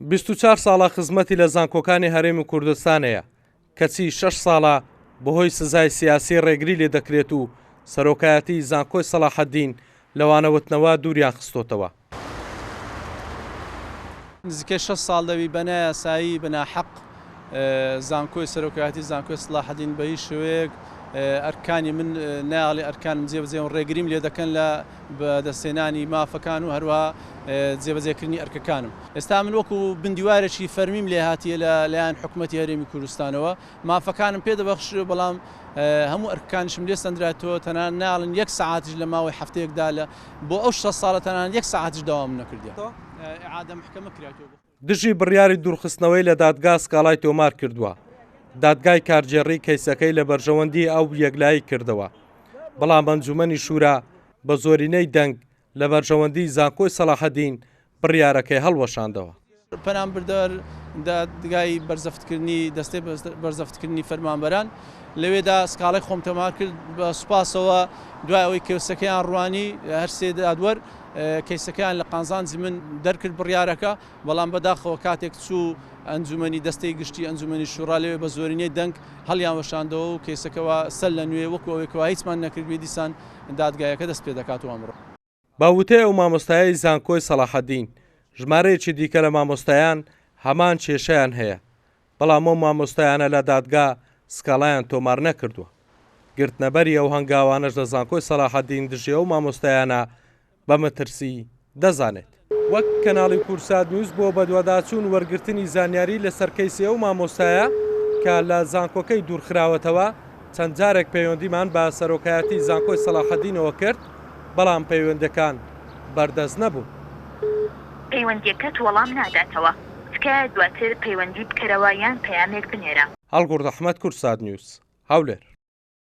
24 ساڵە خزمەتی لە زانکۆکانی هەرێمی کوردستانەیە کەچی 6 ساڵە بەهۆی سزای سیاسی ڕێگری لێ دەکرێت و سەرۆکایەتی زانکۆی سەلاحەدین لەوانەوتنەوە دووریان خستۆتەوە. نزیکەی 6 ساڵ دەوی بەنای یاسایی بەناحەق زانکۆی سەرۆکایەتی زانکۆی سەلاحەدین بە هیچ شێوەیەک ئەرکانی من ناڵی ئەرکانم جێبەجێ و ڕێگریم لێ دەکەن لە بەدەستێنانی مافەکان و هەروە جێبەجێکردنی ئەرکەکانم. ئێستا من وەکو بندیوارێکی فەرمیم لێ هاتیە لەلایەن حکوومەتی هەرێمی کوردستانەوە مافەکانم پێ دەبەخشێ بەڵام هەموو ئەرکانشم لێ سەندراتەوە تەنان ناڵن 1 ساعتیش لە ماوەی هەفتەیەکدا بۆ ئەو 6 ساڵە تەنان 1 ساعتیش داوام نەکردیە. ئیعادە محکەمە کراتەوە. دژی بڕیاری دوورخستنەوەی لە دادگا سکاڵای تۆمار کردووە. دادگای کارجێڕی کەیسەکەی لە بەرژەوەندی ئەو یەکلایی کردەوە. بەڵام ئەنجومەنی شورا بە زۆرینەی دەنگ لە بەرژەوەندی زانکۆی سەلاحەدین بڕیارەکەی هەڵوەشاندەوە. پەنام بردەر دادگای بەرزەفتکردنی دەستەی بەرزەفتکردنی فەرمانبەران لەوێدا سکاڵای خۆم تەمار کرد بە سوپاسەوە دوای ئەوەی کەوسەکەیان ڕوانی هەر سێ دادوەر کەیسەکەیان لە قازان من دەرکرد بڕیارەکە بەڵام بەداخەوە کاتێک چوو ئەنجومەنی دەستەی گشتی ئەنجومەنی شوڕا لەوێ بە زۆرینەی دەنگ هەڵیان وەشاندەوە و کەیسەکەەوە سەر لە نوێ وەکو ئەوەیەکەوە هیچمان نەکردوێ دیسان دادگایەکە دەست پێ دەکاتەوە ئەمڕۆ. باوتەیە و مامۆستایی زانکۆی سەلاحەدین ژمارەیەکی دیکە لە مامۆستایان هەمان کێشەیان هەیە بەڵام ئەو مامۆستایانە لە دادگا سکاڵایان تۆمار نەکردووە. گرتنەبەری ئەو هەنگاوانەش لە زانکۆی سەلاحەدین دژێ و مامۆستایانە بە مەترسی دەزانێت. وەک کەناڵی کورسات نیوز بۆ بەدواداچوون وەرگرتنی زانیاری لەسەر کەیسی ئەو مامۆستایە کە لە زانکۆکەی دوورخراوەتەوە چەند جارێک پەیوەندیمان بە سەرۆکایەتی زانکۆی سەلاحەدینەوە کرد بەڵام پەیوەندەکان بەردەست نەبوون. پەیوەندیەکەت وەڵام ناداتەوە تکایە دواتر پەیوەندی بکەرەوە یان پەیامێک بنێرە. هەڵگوڕ ئەحمەد کورسات نیوز هەولێر.